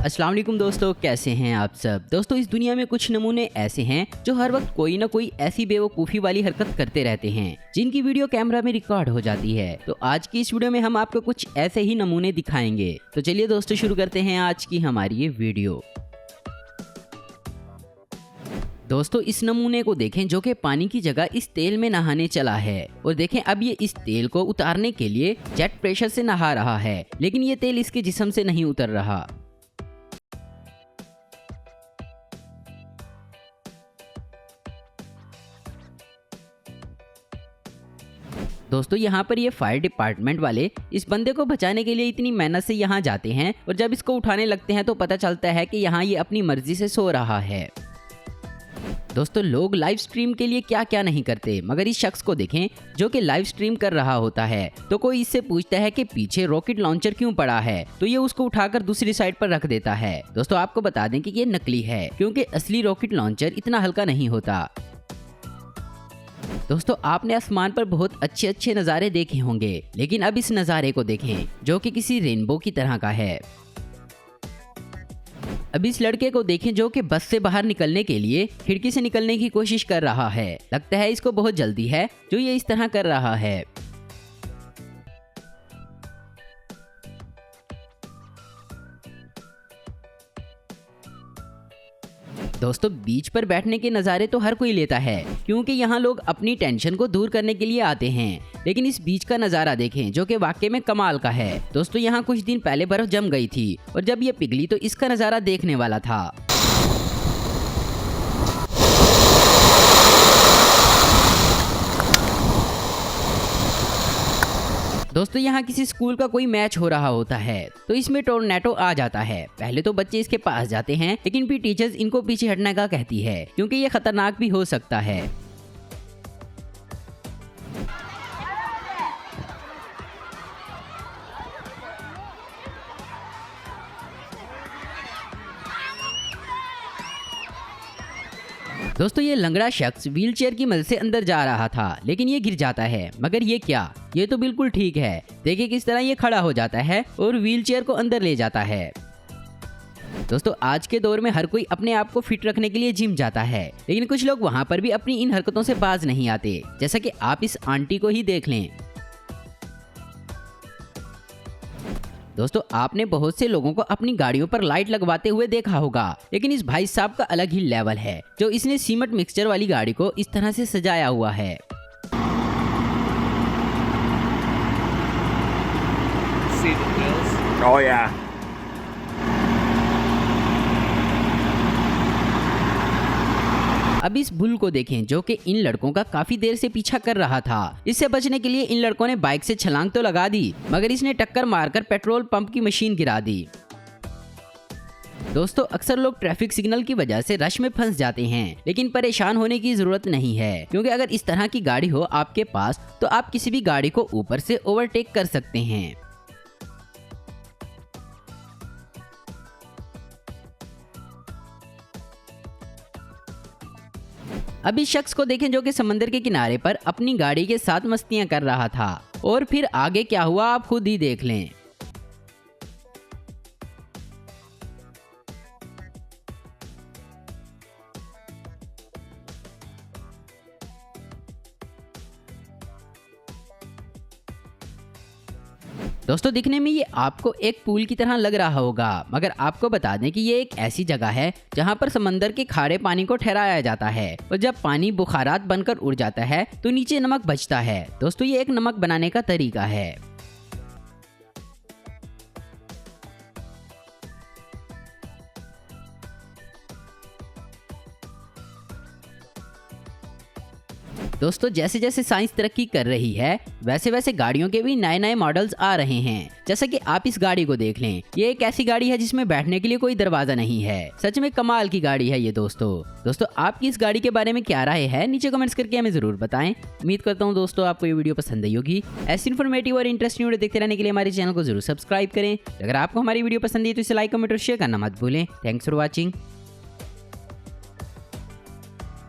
अस्सलाम वालेकुम दोस्तों, कैसे हैं आप सब। दोस्तों इस दुनिया में कुछ नमूने ऐसे हैं जो हर वक्त कोई ना कोई ऐसी बेवकूफ़ी वाली हरकत करते रहते हैं जिनकी वीडियो कैमरा में रिकॉर्ड हो जाती है। तो आज की इस वीडियो में हम आपको कुछ ऐसे ही नमूने दिखाएंगे। तो चलिए दोस्तों शुरू करते हैं आज की हमारी ये वीडियो। दोस्तों इस नमूने को देखें जो कि पानी की जगह इस तेल में नहाने चला है और देखें अब ये इस तेल को उतारने के लिए जेट प्रेशर से नहा रहा है, लेकिन ये तेल इसके जिस्म से नहीं उतर रहा। दोस्तों यहाँ पर ये फायर डिपार्टमेंट वाले इस बंदे को बचाने के लिए इतनी मेहनत से यहाँ जाते हैं और जब इसको उठाने लगते हैं तो पता चलता है कि यहाँ ये अपनी मर्जी से सो रहा है। दोस्तों लोग लाइव स्ट्रीम के लिए क्या क्या नहीं करते, मगर इस शख्स को देखें जो कि लाइव स्ट्रीम कर रहा होता है तो कोई इससे पूछता है कि पीछे रॉकेट लॉन्चर क्यों पड़ा है, तो ये उसको उठाकर दूसरी साइड पर रख देता है। दोस्तों आपको बता दें कि ये नकली है क्योंकि असली रॉकेट लॉन्चर इतना हल्का नहीं होता। दोस्तों आपने आसमान पर बहुत अच्छे अच्छे नज़ारे देखे होंगे, लेकिन अब इस नज़ारे को देखें जो कि किसी रेनबो की तरह का है। अब इस लड़के को देखें जो कि बस से बाहर निकलने के लिए खिड़की से निकलने की कोशिश कर रहा है। लगता है इसको बहुत जल्दी है जो ये इस तरह कर रहा है। दोस्तों बीच पर बैठने के नज़ारे तो हर कोई लेता है क्योंकि यहाँ लोग अपनी टेंशन को दूर करने के लिए आते हैं, लेकिन इस बीच का नज़ारा देखें जो कि वाकई में कमाल का है। दोस्तों यहाँ कुछ दिन पहले बर्फ जम गई थी और जब ये पिघली तो इसका नज़ारा देखने वाला था। दोस्तों यहाँ किसी स्कूल का कोई मैच हो रहा होता है तो इसमें टोर्नेडो आ जाता है। पहले तो बच्चे इसके पास जाते हैं, लेकिन फिर टीचर्स इनको पीछे हटने का कहती है क्योंकि ये खतरनाक भी हो सकता है। दोस्तों ये लंगड़ा शख्स व्हीलचेयर की मदद से अंदर जा रहा था, लेकिन ये गिर जाता है। मगर ये क्या, ये तो बिल्कुल ठीक है। देखिए किस तरह ये खड़ा हो जाता है और व्हीलचेयर को अंदर ले जाता है। दोस्तों आज के दौर में हर कोई अपने आप को फिट रखने के लिए जिम जाता है, लेकिन कुछ लोग वहां पर भी अपनी इन हरकतों से बाज नहीं आते। जैसा कि आप इस आंटी को ही देख लें। दोस्तों आपने बहुत से लोगों को अपनी गाड़ियों पर लाइट लगवाते हुए देखा होगा, लेकिन इस भाई साहब का अलग ही लेवल है जो इसने सीमेंट मिक्सचर वाली गाड़ी को इस तरह से सजाया हुआ है। Oh yeah. अब इस बुल को देखें जो कि इन लड़कों का काफी देर से पीछा कर रहा था। इससे बचने के लिए इन लड़कों ने बाइक से छलांग तो लगा दी, मगर इसने टक्कर मारकर पेट्रोल पंप की मशीन गिरा दी। दोस्तों अक्सर लोग ट्रैफिक सिग्नल की वजह से रश में फंस जाते हैं, लेकिन परेशान होने की जरूरत नहीं है क्योंकि अगर इस तरह की गाड़ी हो आपके पास तो आप किसी भी गाड़ी को ऊपर से ओवरटेक कर सकते हैं। अब इस शख्स को देखें जो कि समंदर के किनारे पर अपनी गाड़ी के साथ मस्तियां कर रहा था और फिर आगे क्या हुआ आप खुद ही देख लें। दोस्तों दिखने में ये आपको एक पूल की तरह लग रहा होगा, मगर आपको बता दें कि ये एक ऐसी जगह है जहां पर समंदर के खारे पानी को ठहराया जाता है और जब पानी बुखारात बनकर उड़ जाता है तो नीचे नमक बचता है। दोस्तों ये एक नमक बनाने का तरीका है। दोस्तों जैसे जैसे साइंस तरक्की कर रही है वैसे वैसे गाड़ियों के भी नए नए मॉडल्स आ रहे हैं। जैसा कि आप इस गाड़ी को देख लें, ये एक ऐसी गाड़ी है जिसमें बैठने के लिए कोई दरवाजा नहीं है। सच में कमाल की गाड़ी है ये। दोस्तों आपकी इस गाड़ी के बारे में क्या राय है, नीचे कमेंट्स करके हमें जरूर बताएं। उम्मीद करता हूँ दोस्तों आपको ये वीडियो पसंद आई होगी। ऐसी इन्फॉर्मेटिव और इंटरेस्टिंग वीडियो देखते रहने के लिए हमारे चैनल को जरूर सब्सक्राइब करें। अगर आपको हमारी वीडियो पसंद है तो इसे लाइक कमेंट और शेयर करना मत भूलें। Thanks for watching.